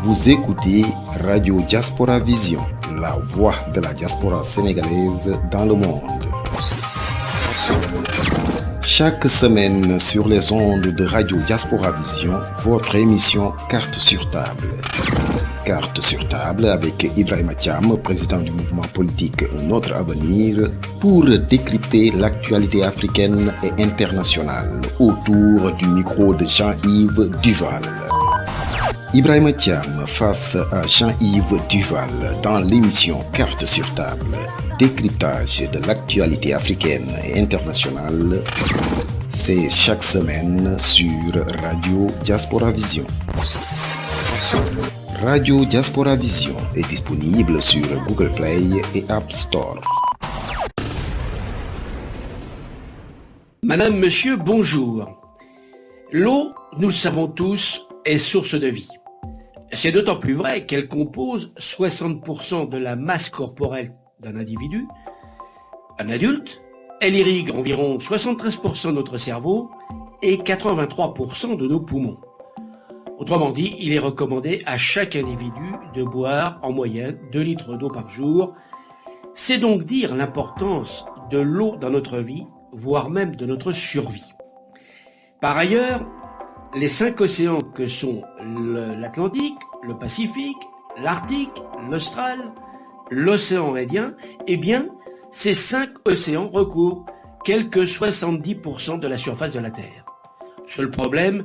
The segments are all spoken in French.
Vous écoutez Radio Diaspora Vision, la voix de la diaspora sénégalaise dans le monde. Chaque semaine sur les ondes de Radio Diaspora Vision, votre émission Carte sur table. Carte sur table avec Ibrahima Thiam, président du mouvement politique Notre Avenir, pour décrypter l'actualité africaine et internationale autour du micro de Jean-Yves Duval. Ibrahima Thiam face à Jean-Yves Duval dans l'émission Carte sur table, décryptage de l'actualité africaine et internationale. C'est chaque semaine sur Radio Diaspora Vision. Radio Diaspora Vision est disponible sur Google Play et App Store. Madame, monsieur, bonjour. L'eau, nous le savons tous, est source de vie. C'est d'autant plus vrai qu'elle compose 60% de la masse corporelle d'un individu. Un adulte, elle irrigue environ 73% de notre cerveau et 83% de nos poumons. Autrement dit, il est recommandé à chaque individu de boire en moyenne 2 litres d'eau par jour. C'est donc dire l'importance de l'eau dans notre vie, voire même de notre survie. Par ailleurs, les 5 océans que sont l'Atlantique, le Pacifique, l'Arctique, l'Austral, l'océan Indien, eh bien, ces 5 océans recouvrent quelque 70% de la surface de la Terre. Seul problème,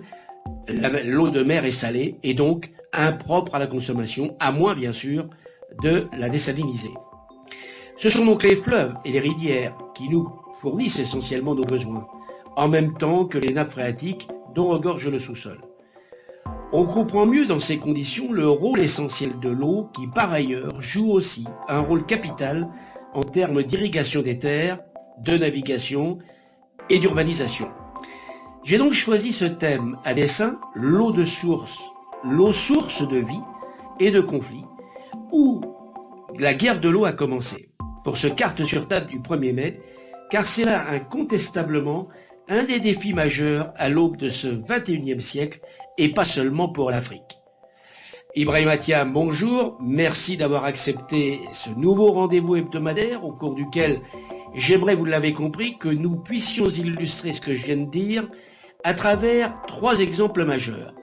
l'eau de mer est salée et donc impropre à la consommation, à moins bien sûr de la désaliniser. Ce sont donc les fleuves et les rivières qui nous fournissent essentiellement nos besoins, en même temps que les nappes phréatiques dont regorge le sous-sol. On comprend mieux dans ces conditions le rôle essentiel de l'eau qui par ailleurs joue aussi un rôle capital en termes d'irrigation des terres, de navigation et d'urbanisation. J'ai donc choisi ce thème à dessein, l'eau de source, l'eau source de vie et de conflit, où la guerre de l'eau a commencé. Pour ce carte sur table du 1er mai, car c'est là incontestablement un des défis majeurs à l'aube de ce 21e siècle et pas seulement pour l'Afrique. Ibrahima Thiam, bonjour, merci d'avoir accepté ce nouveau rendez-vous hebdomadaire au cours duquel j'aimerais, vous l'avez compris, que nous puissions illustrer ce que je viens de dire à travers 3 exemples majeurs.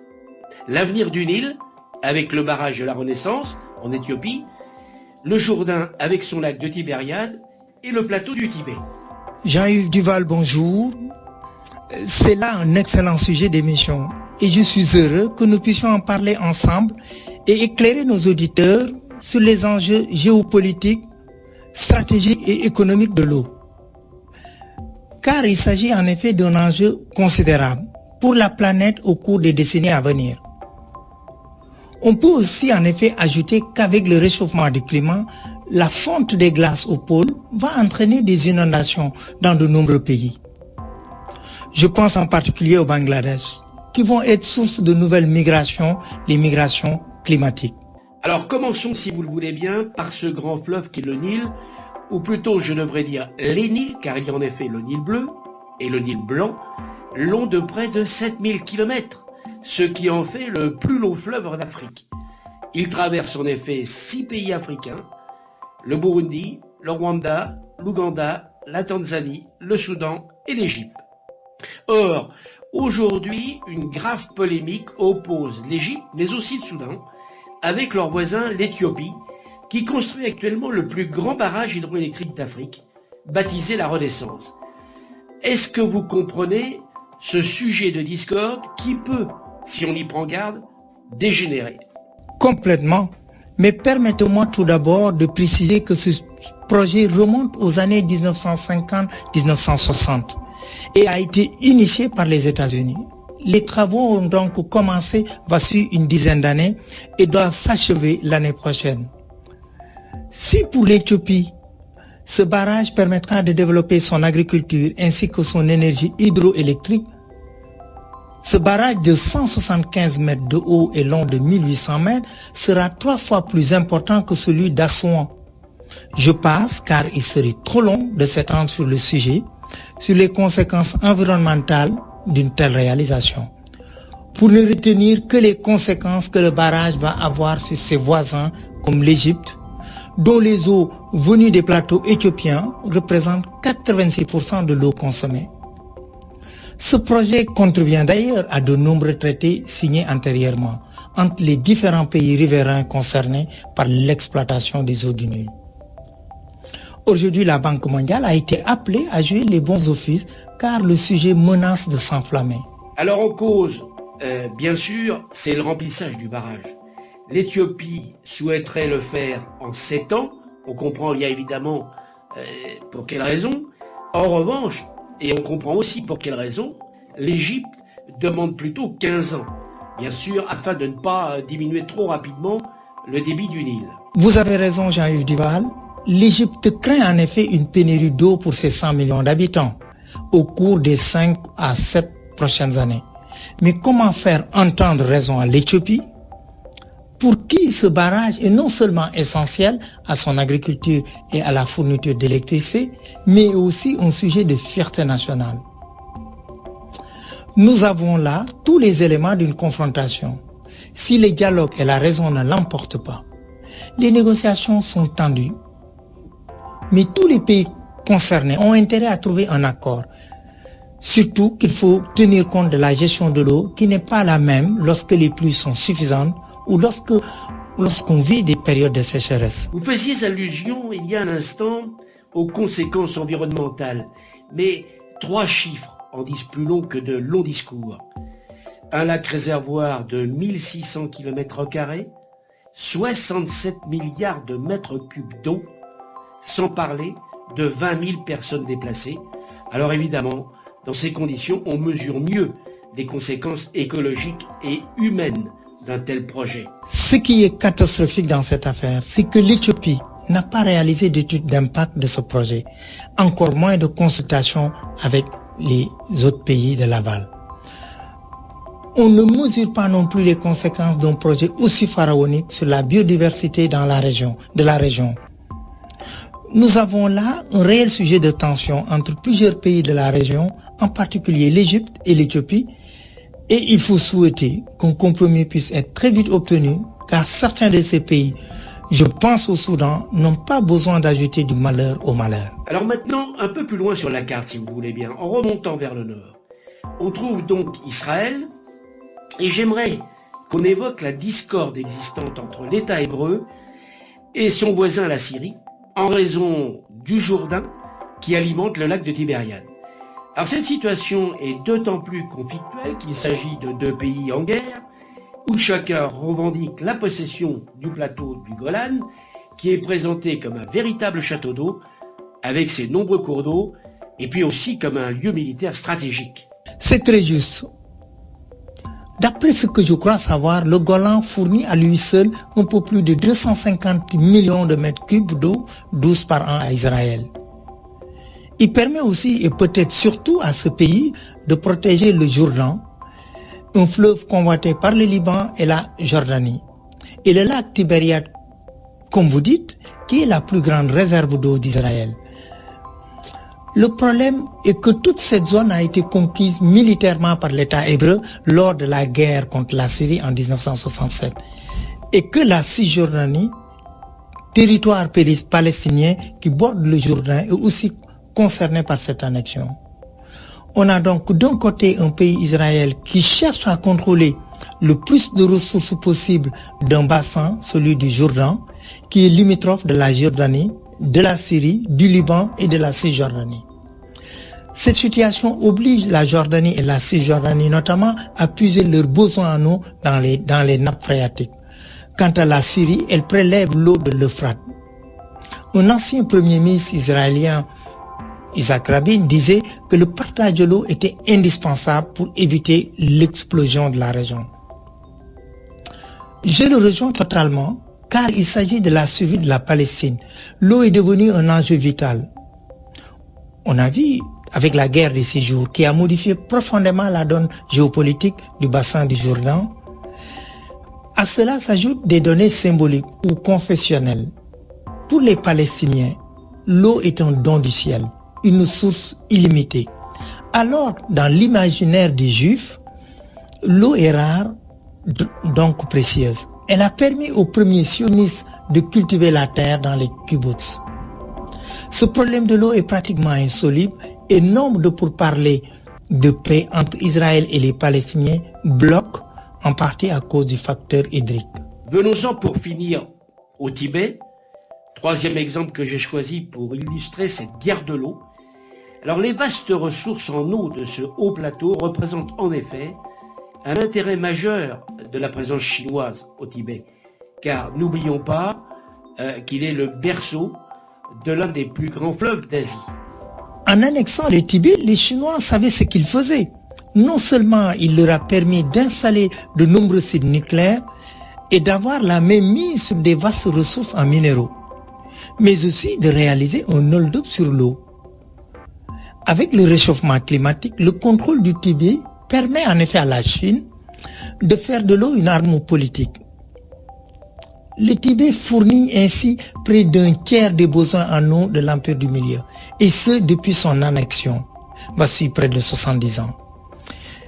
L'avenir du Nil, avec le barrage de la Renaissance en Éthiopie, le Jourdain avec son lac de Tibériade et le plateau du Tibet. Jean-Yves Duval, bonjour. C'est là un excellent sujet d'émission et je suis heureux que nous puissions en parler ensemble et éclairer nos auditeurs sur les enjeux géopolitiques, stratégiques et économiques de l'eau. Car il s'agit en effet d'un enjeu considérable pour la planète au cours des décennies à venir. On peut aussi en effet ajouter qu'avec le réchauffement du climat, la fonte des glaces au pôle va entraîner des inondations dans de nombreux pays. Je pense en particulier au Bangladesh, qui vont être source de nouvelles migrations, les migrations climatiques. Alors commençons, si vous le voulez bien, par ce grand fleuve qui est le Nil, ou plutôt je devrais dire les Nils, car il y a en effet le Nil bleu et le Nil blanc, long de près de 7000 km, ce qui en fait le plus long fleuve d'Afrique. Il traverse en effet 6 pays africains, le Burundi, le Rwanda, l'Ouganda, la Tanzanie, le Soudan et l'Égypte. Or, aujourd'hui, une grave polémique oppose l'Égypte, mais aussi le Soudan, avec leur voisin l'Éthiopie, qui construit actuellement le plus grand barrage hydroélectrique d'Afrique, baptisé la Renaissance. Est-ce que vous comprenez ce sujet de discorde qui peut, si on y prend garde, dégénérer? Complètement. Mais permettez-moi tout d'abord de préciser que ce projet remonte aux années 1950-1960 et a été initié par les États-Unis. Les travaux ont donc commencé voici une dizaine d'années et doivent s'achever l'année prochaine. Si pour l'Éthiopie, ce barrage permettra de développer son agriculture ainsi que son énergie hydroélectrique, ce barrage de 175 mètres de haut et long de 1800 mètres sera 3 fois plus important que celui d'Assouan. Je passe, car il serait trop long de s'étendre sur le sujet, sur les conséquences environnementales d'une telle réalisation. pour ne retenir que les conséquences que le barrage va avoir sur ses voisins comme l'Égypte, dont les eaux venues des plateaux éthiopiens représentent 86% de l'eau consommée. Ce projet contrevient d'ailleurs à de nombreux traités signés antérieurement entre les différents pays riverains concernés par l'exploitation des eaux du Nil. Aujourd'hui, la Banque mondiale a été appelée à jouer les bons offices car le sujet menace de s'enflammer. Alors en cause, bien sûr, c'est le remplissage du barrage. L'Éthiopie souhaiterait le faire en 7 ans. On comprend bien évidemment pour quelle raison. En revanche, et on comprend aussi pour quelle raison, l'Égypte demande plutôt 15 ans. Bien sûr, afin de ne pas diminuer trop rapidement le débit du Nil. Vous avez raison, Jean-Yves Duval. L'Égypte craint en effet une pénurie d'eau pour ses 100 millions d'habitants au cours des 5 à 7 prochaines années. Mais comment faire entendre raison à l'Éthiopie, pour qui ce barrage est non seulement essentiel à son agriculture et à la fourniture d'électricité, mais aussi un sujet de fierté nationale. Nous avons là tous les éléments d'une confrontation. Si le dialogue et la raison ne l'emportent pas, les négociations sont tendues, mais tous les pays concernés ont intérêt à trouver un accord. Surtout qu'il faut tenir compte de la gestion de l'eau qui n'est pas la même lorsque les pluies sont suffisantes ou lorsqu'on vit des périodes de sécheresse. Vous faisiez allusion il y a un instant aux conséquences environnementales, mais 3 chiffres en disent plus long que de longs discours. Un lac réservoir de 1600 km², 67 milliards de mètres cubes d'eau, sans parler de 20 000 personnes déplacées. Alors évidemment, dans ces conditions, on mesure mieux les conséquences écologiques et humaines d'un tel projet. Ce qui est catastrophique dans cette affaire, c'est que l'Éthiopie n'a pas réalisé d'études d'impact de ce projet, encore moins de consultation avec les autres pays de l'aval. On ne mesure pas non plus les conséquences d'un projet aussi pharaonique sur la biodiversité de la région. Nous avons là un réel sujet de tension entre plusieurs pays de la région, en particulier l'Égypte et l'Éthiopie, et il faut souhaiter qu'un compromis puisse être très vite obtenu, car certains de ces pays, je pense au Soudan, n'ont pas besoin d'ajouter du malheur au malheur. Alors maintenant, un peu plus loin sur la carte, si vous voulez bien, en remontant vers le nord, on trouve donc Israël, et j'aimerais qu'on évoque la discorde existante entre l'État hébreu et son voisin la Syrie, en raison du Jourdain qui alimente le lac de Tibériade. Alors cette situation est d'autant plus conflictuelle qu'il s'agit de 2 pays en guerre, où chacun revendique la possession du plateau du Golan, qui est présenté comme un véritable château d'eau, avec ses nombreux cours d'eau, et puis aussi comme un lieu militaire stratégique. C'est très juste. D'après ce que je crois savoir, le Golan fournit à lui seul un peu plus de 250 millions de mètres cubes d'eau douce par an à Israël. Il permet aussi et peut-être surtout à ce pays de protéger le Jourdain, un fleuve convoité par le Liban et la Jordanie, et le lac Tibériade, comme vous dites, qui est la plus grande réserve d'eau d'Israël. Le problème est que toute cette zone a été conquise militairement par l'État hébreu lors de la guerre contre la Syrie en 1967 et que la Cisjordanie, territoire palestinien qui borde le Jourdain, est aussi concerné par cette annexion. On a donc d'un côté un pays Israël qui cherche à contrôler le plus de ressources possibles d'un bassin, celui du Jourdain, qui est limitrophe de la Jordanie, de la Syrie, du Liban et de la Cisjordanie. Cette situation oblige la Jordanie et la Cisjordanie notamment à puiser leurs besoins en eau dans les nappes phréatiques. Quant à la Syrie, elle prélève l'eau de l'Euphrate. Un ancien premier ministre israélien, Isaac Rabin, disait que le partage de l'eau était indispensable pour éviter l'explosion de la région. Je le rejoins totalement, car il s'agit de la survie de la Palestine. L'eau est devenue un enjeu vital. On a vu avec la guerre des 6 jours qui a modifié profondément la donne géopolitique du bassin du Jourdain. À cela s'ajoutent des données symboliques ou confessionnelles. Pour les Palestiniens, l'eau est un don du ciel, une source illimitée. Alors, dans l'imaginaire des Juifs, L'eau est rare, donc précieuse. Elle a permis aux premiers sionistes de cultiver la terre dans les kibbutz. Ce problème de l'eau est pratiquement insoluble et nombre de pourparlers de paix entre Israël et les Palestiniens bloquent en partie à cause du facteur hydrique. Venons-en pour finir au Tibet. Troisième exemple que j'ai choisi pour illustrer cette guerre de l'eau. Alors les vastes ressources en eau de ce haut plateau représentent en effet un intérêt majeur de la présence chinoise au Tibet. Car n'oublions pas qu'il est le berceau de l'un des plus grands fleuves d'Asie. En annexant le Tibet, les Chinois savaient ce qu'ils faisaient. Non seulement il leur a permis d'installer de nombreux sites nucléaires et d'avoir la même mise sur des vastes ressources en minéraux, mais aussi de réaliser un hold-up sur l'eau. Avec le réchauffement climatique, le contrôle du Tibet permet en effet à la Chine de faire de l'eau une arme politique. Le Tibet fournit ainsi près d'un tiers des besoins en eau de l'Empire du Milieu, et ce depuis son annexion, voici près de 70 ans.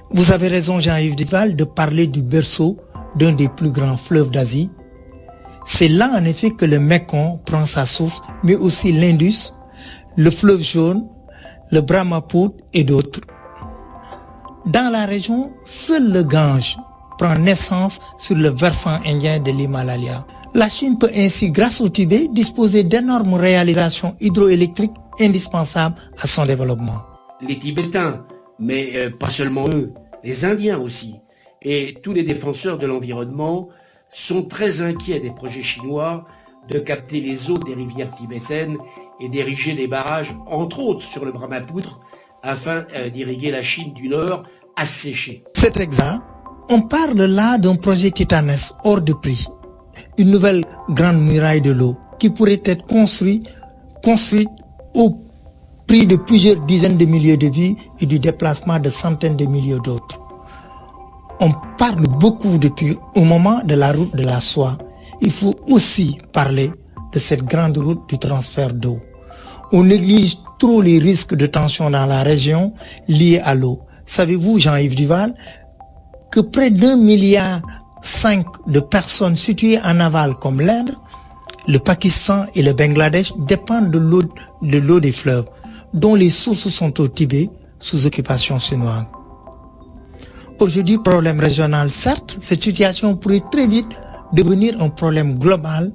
Vous avez raison Jean-Yves Duval de parler du berceau d'un des plus grands fleuves d'Asie. C'est là en effet que le Mékong prend sa source, mais aussi l'Indus, le fleuve jaune, le Brahmaputra et d'autres. Dans la région, seul le Gange prend naissance sur le versant indien de l'Himalaya. La Chine peut ainsi, grâce au Tibet, disposer d'énormes réalisations hydroélectriques indispensables à son développement. Les Tibétains, mais pas seulement eux, les Indiens aussi, et tous les défenseurs de l'environnement sont très inquiets des projets chinois de capter les eaux des rivières tibétaines et d'ériger des barrages, entre autres sur le Brahmaputra, afin d'irriguer la Chine du Nord asséchée. C'est exact. On parle là d'un projet titanesque hors de prix. Une nouvelle grande muraille de l'eau qui pourrait être construite au prix de plusieurs dizaines de milliers de vies et du déplacement de centaines de milliers d'autres. On parle beaucoup depuis au moment de la route de la soie. Il faut aussi parler de cette grande route du transfert d'eau. On néglige trop les risques de tension dans la région liés à l'eau. Savez-vous, Jean-Yves Duval, que près d'1,5 milliard de personnes situées en aval comme l'Inde, le Pakistan et le Bangladesh dépendent de l'eau des fleuves, dont les sources sont au Tibet, sous occupation chinoise. Aujourd'hui, problème régional, certes, cette situation pourrait très vite devenir un problème global.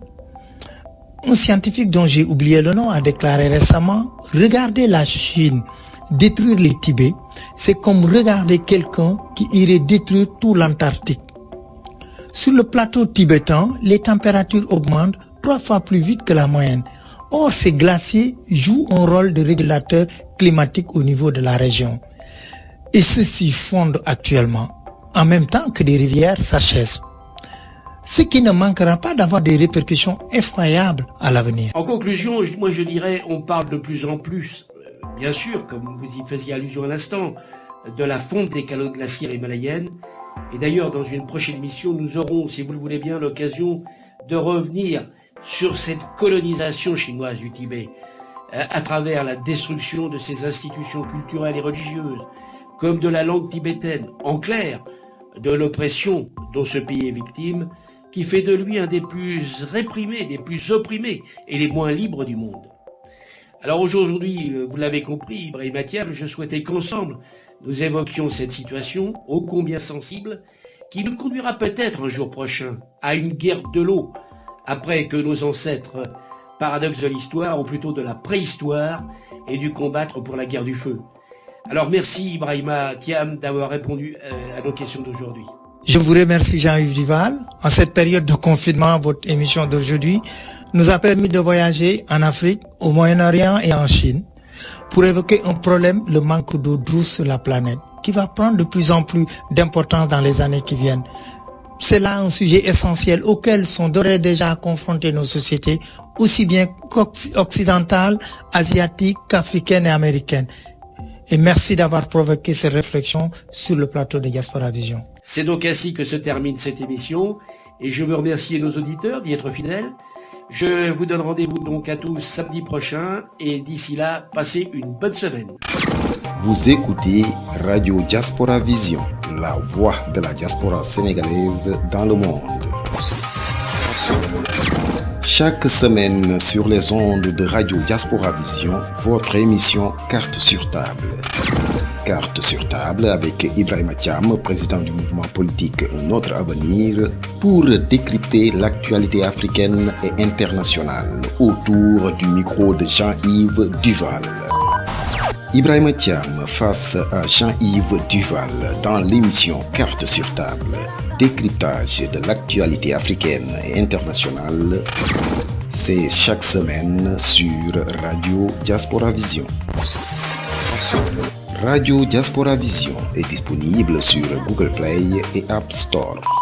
Un scientifique dont j'ai oublié le nom a déclaré récemment « Regardez la Chine détruire les Tibet, c'est comme regarder quelqu'un qui irait détruire tout l'Antarctique. » Sur le plateau tibétain, les températures augmentent 3 fois plus vite que la moyenne. Or, ces glaciers jouent un rôle de régulateur climatique au niveau de la région. Et ceux-ci fondent actuellement, en même temps que des rivières s'achèvent. Ce qui ne manquera pas d'avoir des répercussions effroyables à l'avenir. En conclusion, moi je dirais, on parle de plus en plus, bien sûr, comme vous y faisiez allusion à l'instant, de la fonte des calottes glaciaires himalayennes. Et d'ailleurs, dans une prochaine émission, nous aurons, si vous le voulez bien, l'occasion de revenir sur cette colonisation chinoise du Tibet, à travers la destruction de ses institutions culturelles et religieuses, comme de la langue tibétaine, en clair, de l'oppression dont ce pays est victime, qui fait de lui un des plus réprimés, des plus opprimés et les moins libres du monde. Alors aujourd'hui, vous l'avez compris, Ibrahim Thiam, je souhaitais qu'ensemble, nous évoquions cette situation, ô combien sensible, qui nous conduira peut-être un jour prochain à une guerre de l'eau, après que nos ancêtres, paradoxe de l'histoire, ou plutôt de la préhistoire, aient dû combattre pour la guerre du feu. Alors merci Ibrahima Thiam d'avoir répondu à nos questions d'aujourd'hui. Je vous remercie Jean-Yves Duval. En cette période de confinement, votre émission d'aujourd'hui nous a permis de voyager en Afrique, au Moyen-Orient et en Chine pour évoquer un problème, le manque d'eau douce sur la planète, qui va prendre de plus en plus d'importance dans les années qui viennent. C'est là un sujet essentiel auquel sont d'ores et déjà confrontées nos sociétés, aussi bien qu'occidentales, asiatiques, qu'africaines et américaines. Et merci d'avoir provoqué ces réflexions sur le plateau de Diaspora Vision. C'est donc ainsi que se termine cette émission et je veux remercier nos auditeurs d'y être fidèles. Je vous donne rendez-vous donc à tous samedi prochain et d'ici là, passez une bonne semaine. Vous écoutez Radio Diaspora Vision, la voix de la diaspora sénégalaise dans le monde. Chaque semaine sur les ondes de Radio Diaspora Vision, votre émission Carte sur table. Carte sur table avec Ibrahima Thiam, président du mouvement politique Notre Avenir, pour décrypter l'actualité africaine et internationale autour du micro de Jean-Yves Duval. Ibrahima Thiam face à Jean-Yves Duval dans l'émission Carte sur table, décryptage de l'actualité africaine et internationale. C'est chaque semaine sur Radio Diaspora Vision. Radio Diaspora Vision est disponible sur Google Play et App Store.